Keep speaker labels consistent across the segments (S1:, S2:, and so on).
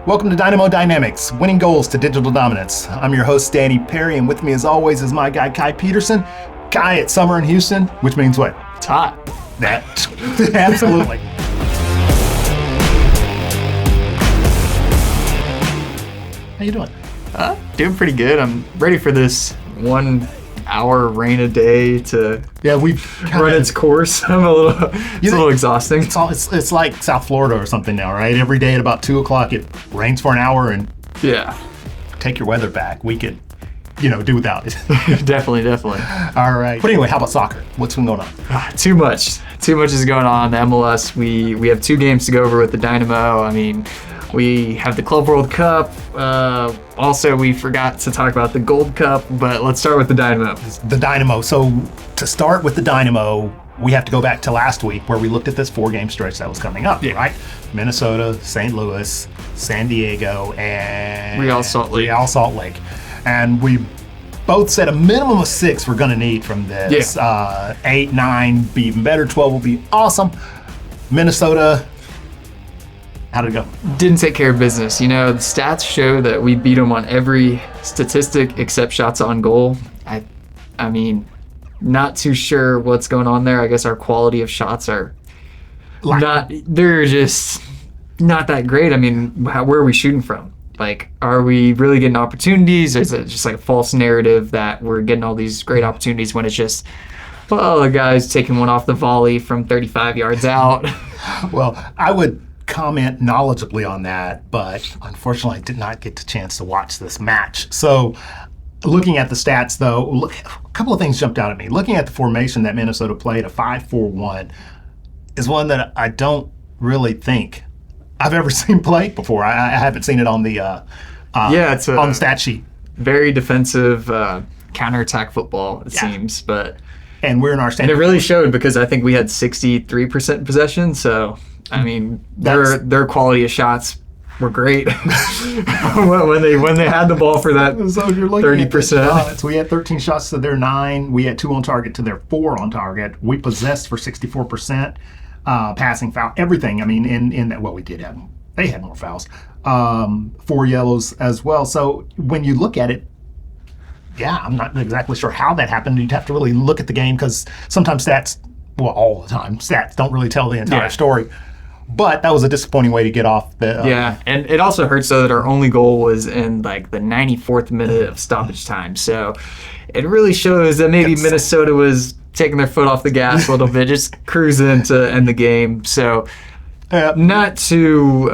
S1: Welcome to Dynamo Dynamics, winning goals to digital dominance. I'm your host, Danny Perry, and with me as always is my guy, Kai Peterson. Kai, it's summer in Houston, which means what?
S2: It's hot.
S1: That, absolutely. How you doing?
S2: Doing pretty good. I'm ready for this 1 hour rain a day to run its course. I'm a little exhausting.
S1: It's like South Florida or something now, right? Every day at about 2 o'clock it rains for an hour, and take your weather back. We could, do without it.
S2: Definitely.
S1: All right. But anyway, how about soccer? What's been going on?
S2: Too much is going on. The MLS, we have 2 games to go over with the Dynamo. I mean, we have the Club World Cup. Also, we forgot to talk about the Gold Cup, but let's start with the Dynamo.
S1: The Dynamo. So to start with the Dynamo, we have to go back to last week where we looked at this 4-game stretch that was coming up, right? Minnesota, St. Louis, San Diego, and
S2: Real Salt Lake. And we both said a minimum of 6 we're going to need from this. 8, 9 be even better. 12 will be awesome. Minnesota, how did it go? Didn't take care of business. The stats show that we beat them on every statistic except shots on goal. I mean, not too sure what's going on there. I guess our quality of shots are they're just not that great. I mean, where are we shooting from? Like, are we really getting opportunities? Or is it just like a false narrative that we're getting all these great opportunities when it's just, well, the guy's taking one off the volley from 35 yards out?
S1: Well, I would comment knowledgeably on that, but unfortunately I did not get the chance to watch this match. So looking at the stats though, a couple of things jumped out at me. Looking at the formation that Minnesota played, a 5-4-1, is one that I don't really think I've ever seen played before. I haven't seen it on the
S2: it's
S1: on the stat sheet.
S2: Very defensive counterattack football, it seems,
S1: and we're in our standard.
S2: And it really showed because I think we had 63% possession, so I mean, their quality of shots were great when they had the ball for that 30%.
S1: We had 13 shots to their 9. We had 2 on target to their 4 on target. We possessed for 64%, passing, foul, everything. I mean, in that, well, they had more fouls, 4 yellows as well. So when you look at it, I'm not exactly sure how that happened. You'd have to really look at the game because sometimes all the time, stats don't really tell the entire story. But that was a disappointing way to get off the...
S2: and it also hurts, though, that our only goal was in, the 94th minute of stoppage time. So it really shows that maybe Minnesota was taking their foot off the gas a little bit, just cruising to end the game. So not too...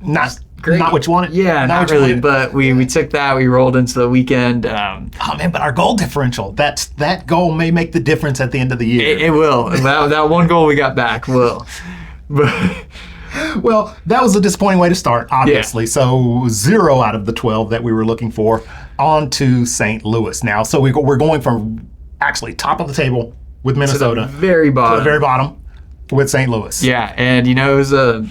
S1: not
S2: great.
S1: Not what you wanted?
S2: Yeah, not really. But we took that. We rolled into the weekend.
S1: But our goal differential, that goal may make the difference at the end of the year.
S2: It will. that one goal we got back will. But
S1: well, that was a disappointing way to start, obviously. So 0 out of the 12 that we were looking for on to St. Louis now. So we're going from actually top of the table with Minnesota
S2: to the very
S1: bottom with St. Louis.
S2: Yeah, and it was a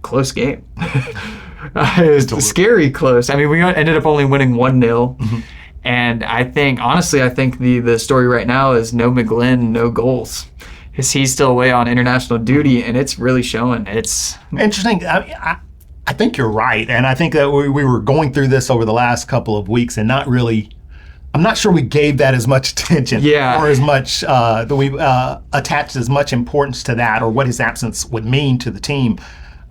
S2: close game. It was scary close. I mean, we ended up only winning 1-0. And I think the story right now is no McGlynn, no goals. Because he's still away on international duty, and it's really showing. It's
S1: interesting. I think you're right. And I think that we were going through this over the last couple of weeks and I'm not sure we gave that as much attention or as much, that we attached as much importance to that or what his absence would mean to the team.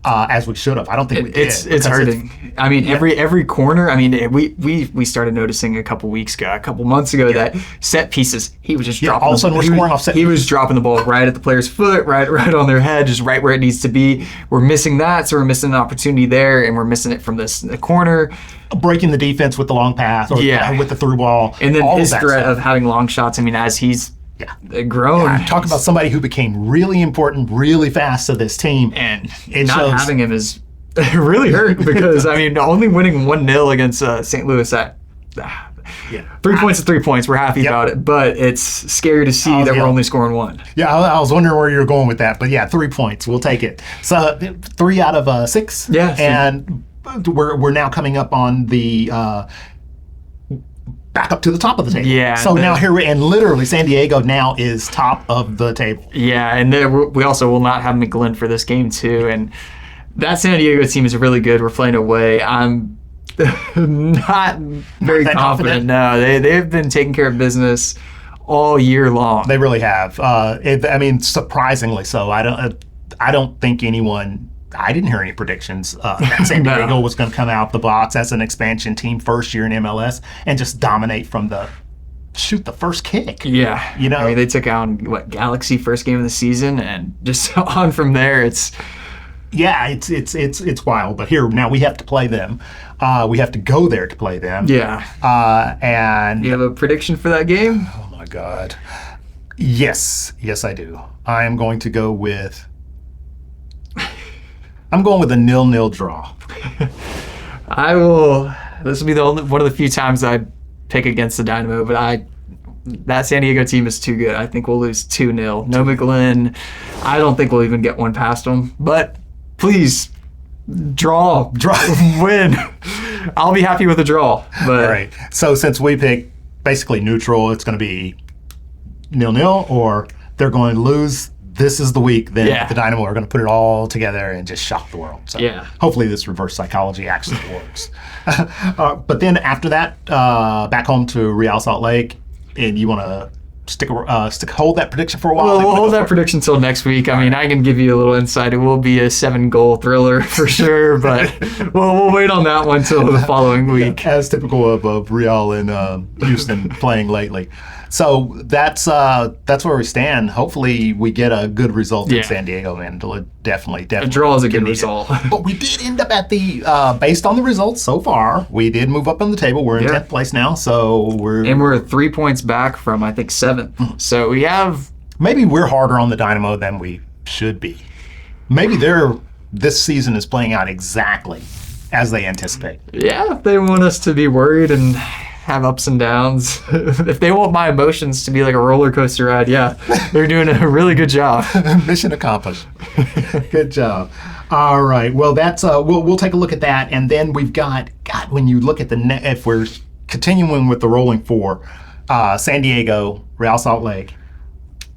S1: As we should have. I don't think we did.
S2: It's hurting. I mean, every corner. I mean, we started noticing a couple months ago that set pieces. He was just dropping.
S1: All of a sudden, we're scoring off set.
S2: He was dropping the ball right at the player's foot, right on their head, just right where it needs to be. We're missing that, so we're missing an opportunity there, and we're missing it from the corner.
S1: Breaking the defense with the long pass or with the through ball.
S2: And then his threat of having long shots. I mean, as he's grown.
S1: Talk about somebody who became really important really fast to this team.
S2: And having him is really hurt because, I mean, only winning 1-0 against St. Louis, 3 points is 3 points. We're happy about it, but it's scary to see that we're only scoring 1.
S1: Yeah, I was wondering where you were going with that, but 3 points. We'll take it. So 3 out of 6.
S2: Yeah.
S1: And we're now coming up on the... back up to the top of the table.
S2: Yeah.
S1: So now and literally San Diego now is top of the table.
S2: Yeah, and we also will not have McGlynn for this game too. And
S3: that San Diego team is really good. We're playing away. I'm not very confident. No, they've been taking care of business all year long.
S2: They really have. I mean, surprisingly so. I don't think anyone. I didn't hear any predictions that San Diego was going to come out the box as an expansion team first year in MLS and just dominate from the first kick.
S3: Yeah,
S2: you know,
S3: I mean, they took on Galaxy first game of the season, and just on from there, it's
S2: wild. But here now we have to play them. We have to go there to play them.
S3: Yeah.
S2: And
S3: you have a prediction for that game?
S2: Oh my God. Yes, I do. I am going to go with. I'm going with a 0-0 draw.
S3: I will. This will be one of the few times I pick against the Dynamo, but that San Diego team is too good. I think we'll lose 2-0. No McGlynn. I don't think we'll even get one past them. But please, draw, win. I'll be happy with a draw. But
S2: all right. So since we pick basically neutral, it's going to be 0-0, or they're going to lose. This is the week that the Dynamo are going to put it all together and just shock the world. So hopefully this reverse psychology actually works. But then after that, back home to Real Salt Lake, and you want to hold that prediction for a while?
S3: Well, we'll hold that prediction until next week. I mean, I can give you a little insight. It will be a 7-goal thriller for sure, but we'll wait on that one until the following week.
S2: As typical of Real and Houston playing lately. So that's where we stand. Hopefully we get a good result in San Diego, and definitely.
S3: A draw is a good result.
S2: But we did end up at the, based on the results so far, we did move up on the table. We're in 10th place now, so
S3: we're 3 points back from, I think, 7th. So we have...
S2: Maybe we're harder on the Dynamo than we should be. Maybe this season is playing out exactly as they anticipate.
S3: Yeah, if they want us to be worried and have ups and downs. If they want my emotions to be like a roller coaster ride, they're doing a really good job.
S2: Mission accomplished. Good job. All right. Well, that's we'll take a look at that, and then we've got when you look at if we're continuing with the rolling four, San Diego, Real Salt Lake,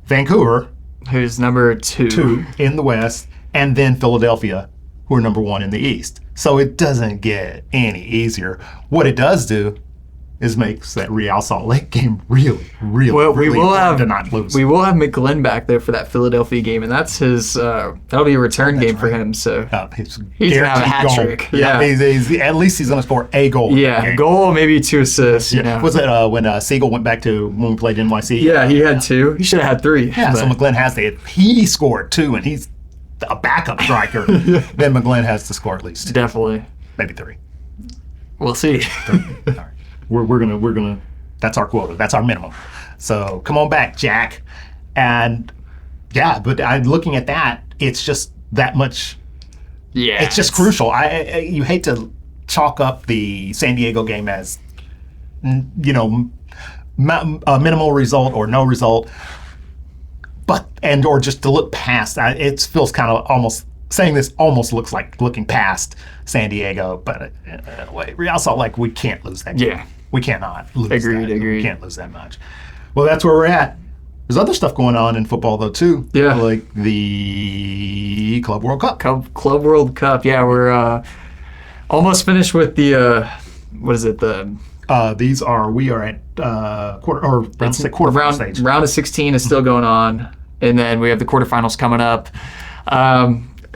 S2: Vancouver,
S3: who's number 2
S2: in the West, and then Philadelphia, who are number 1 in the East. So it doesn't get any easier. What it does do is makes that Real Salt Lake game really hard to not lose.
S3: We will have McGlynn back there for that Philadelphia game, and that's his. That'll be a return game for him. So
S2: he's
S3: gonna have a hat trick.
S2: Yeah, he's at least he's gonna score a goal.
S3: Yeah, goal, maybe 2 assists. You know,
S2: was it when Siegel went back to when we played NYC?
S3: Yeah, he had 2. He should have had 3.
S2: Yeah, so McGlynn has he scored 2, and he's a backup striker. Then McGlynn has to score at least 2.
S3: Definitely,
S2: maybe 3.
S3: We'll see.
S2: 3. All right. We're gonna that's our quota, that's our minimum. So come on back, Jack. And but I'm looking at that, it's just that much. Yeah, it's just crucial. You hate to chalk up the San Diego game as a minimal result or no result, or just to look past. It feels kind of almost. Saying this almost looks like looking past San Diego, but in a way, Real Salt Lake, we can't lose that game. Yeah. We cannot lose that. Agreed. We can't lose that much. Well, that's where we're at. There's other stuff going on in football, though, too. Yeah. Like the Club World Cup.
S3: Club World Cup, yeah. We're almost finished with the, what is it,
S2: we are at quarterfinal stage.
S3: Round of 16 is still going on, and then we have the quarterfinals coming up.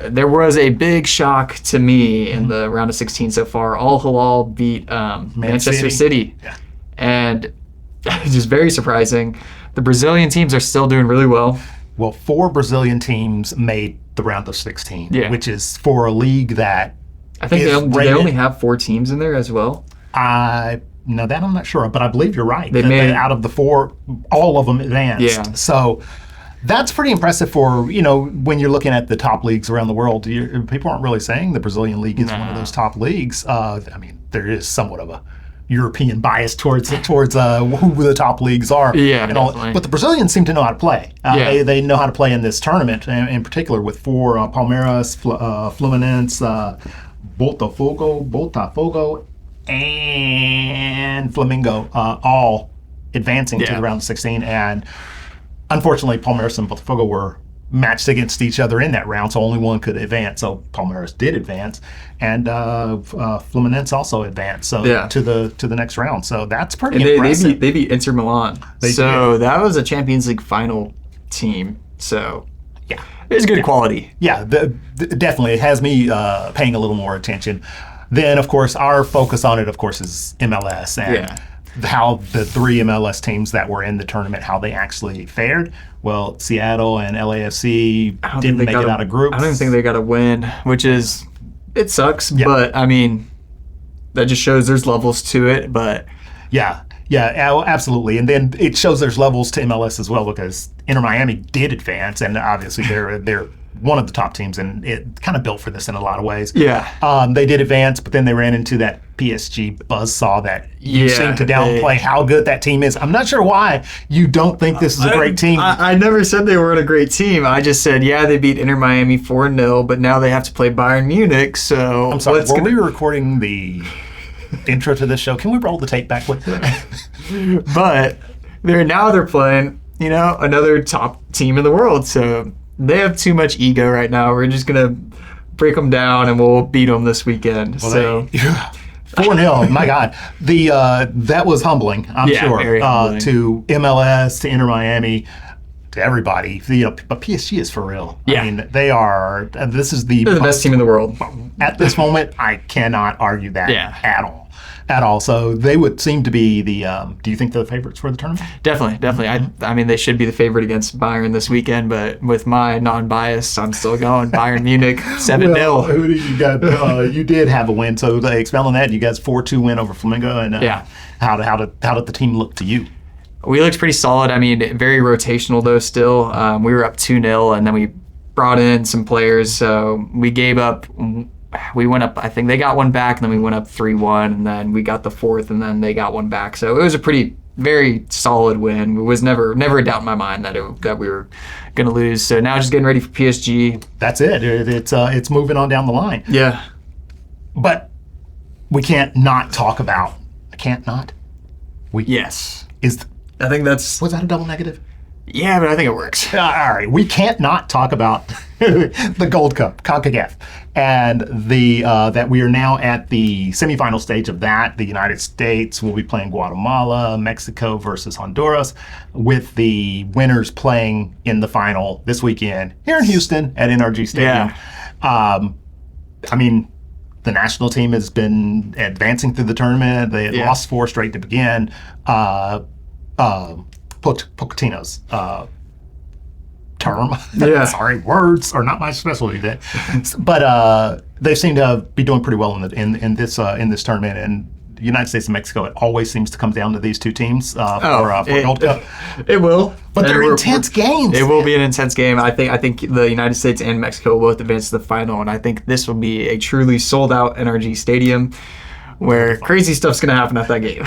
S3: There was a big shock to me in the round of 16 so far. Al Hilal beat Manchester City. Yeah. And just very surprising. The Brazilian teams are still doing really well.
S2: Well, 4 Brazilian teams made the round of 16, which is for a league that
S3: I think they only have 4 teams in there as well.
S2: No, that I'm not sure, but I believe you're right. They made out of the 4, all of them advanced. Yeah. So that's pretty impressive for, when you're looking at the top leagues around the world. People aren't really saying the Brazilian league is one of those top leagues. There is somewhat of a European bias towards who the top leagues are.
S3: Yeah, definitely.
S2: But the Brazilians seem to know how to play. They know how to play in this tournament, in particular with 4 Palmeiras, Fluminense, Botafogo, and Flamengo, all advancing to the round of 16. And unfortunately, Palmeiras and Botafogo were matched against each other in that round, so only one could advance. So Palmeiras did advance, and Fluminense also advanced to the next round. So that's pretty impressive.
S3: They beat Inter Milan. That was a Champions League final team. So
S2: yeah,
S3: it's good quality.
S2: Yeah, definitely. It has me paying a little more attention. Then, of course, our focus on it, of course, is MLS and how the 3 MLS teams that were in the tournament, how they actually fared. Well, Seattle and LAFC didn't make it out of groups.
S3: I don't even think they got a win, which is, it sucks, but I mean, that just shows there's levels to it, but.
S2: Yeah, absolutely. And then it shows there's levels to MLS as well, because Inter Miami did advance, and obviously they're one of the top teams, and it kind of built for this in a lot of ways.
S3: Yeah.
S2: They did advance, but then they ran into that PSG buzzsaw that you seem to downplay how good that team is. I'm not sure why you don't think this is a great team.
S3: I never said they weren't a great team. I just said, they beat Inter Miami 4-0, but now they have to play Bayern Munich, so...
S2: I'm sorry, we were recording the intro to this show? Can we roll the tape back with it?
S3: But they're playing, another top team in the world, so... They have too much ego right now. We're just going to break them down and we'll beat them this weekend.
S2: Well, 4-0, my God. That was humbling, I'm sure,
S3: very humbling.
S2: To MLS, to Inter Miami, to everybody. But PSG is for real.
S3: Yeah.
S2: I mean, this is
S3: they're the best team in the world.
S2: At this moment, I cannot argue that at all. So they would seem to be the. Do you think they're the favorites for the tournament?
S3: Definitely. I mean, they should be the favorite against Bayern this weekend, but with my non-bias, I'm still going Bayern Munich 7-0.
S2: Well, who do you got? You did have a win, so expand on that. You guys 4-2 win over Flamengo, and how did the team look to you?
S3: We looked pretty solid. I mean, very rotational though. Still, we were up 2-0, and then we brought in some players, so we gave up. We went up, I think they got one back, and then we went up 3-1, and then we got the fourth, and then they got one back. So it was a very solid win. It was never a doubt in my mind that we were going to lose. So now just getting ready for PSG.
S2: That's it. It's moving on down the line.
S3: Yeah.
S2: But we can't not talk about. Can't not.
S3: Yes.
S2: I think was that a double negative?
S3: Yeah, but I think it works.
S2: All right, we can't not talk about the Gold Cup, CONCACAF, and that we are now at the semifinal stage of that. The United States will be playing Guatemala, Mexico versus Honduras, with the winners playing in the final this weekend here in Houston at NRG Stadium. Yeah. I mean, the national team has been advancing through the tournament. They lost 4 straight to begin. Pochettino's term. Sorry, words are not my specialty. But they seem to be doing pretty well in this tournament. And the United States and Mexico, it always seems to come down to these two teams for Gold Cup.
S3: It will,
S2: but they're intense games.
S3: It will be an intense game. I think the United States and Mexico will both advance to the final, and I think this will be a truly sold out NRG Stadium, where crazy stuff's going to happen at that game.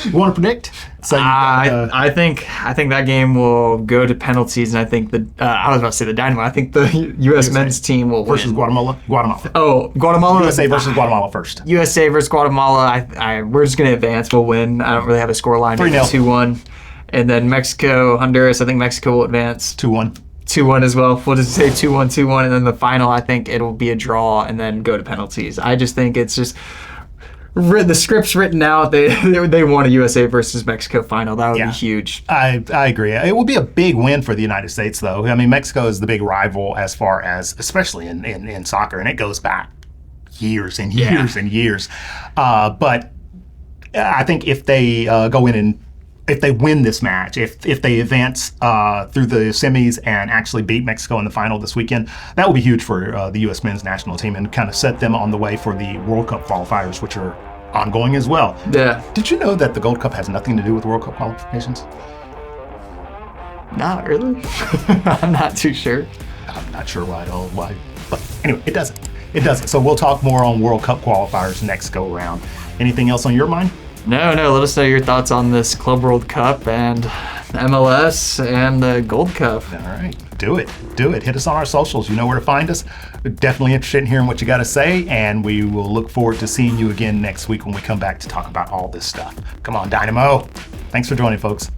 S2: You want to predict? So
S3: I think that game will go to penalties, and I think I was about to say the Dynamo. I think the U.S. men's team will
S2: versus
S3: win.
S2: Guatemala.
S3: Oh, Guatemala.
S2: USA versus Guatemala first.
S3: USA versus Guatemala. We're just going to advance. We'll win. I don't really have a score line. 2-1. And then Mexico, Honduras. I think Mexico will advance.
S2: 2-1.
S3: 2-1 as well. We'll just say 2-1, 2-1, and then the final, I think it'll be a draw and then go to penalties. I just think it's just... The script's written out. They want a USA versus Mexico final. That would be huge.
S2: I agree. It would be a big win for the United States, though. I mean, Mexico is the big rival as far as, especially in soccer, and it goes back years and years and years. But I think if they go in and if they win this match, if they advance through the semis and actually beat Mexico in the final this weekend, that will be huge for the U.S. men's national team and kind of set them on the way for the World Cup qualifiers, which are ongoing as well.
S3: Yeah.
S2: Did you know that the Gold Cup has nothing to do with World Cup qualifications?
S3: Not really. I'm not too sure.
S2: I'm not sure why. But anyway, it doesn't. It doesn't. So we'll talk more on World Cup qualifiers next go around. Anything else on your mind?
S3: No. Let us know your thoughts on this Club World Cup and MLS and the Gold Cup.
S2: All right. Do it. Hit us on our socials. You know where to find us. We're definitely interested in hearing what you got to say, and we will look forward to seeing you again next week when we come back to talk about all this stuff. Come on, Dynamo. Thanks for joining, folks.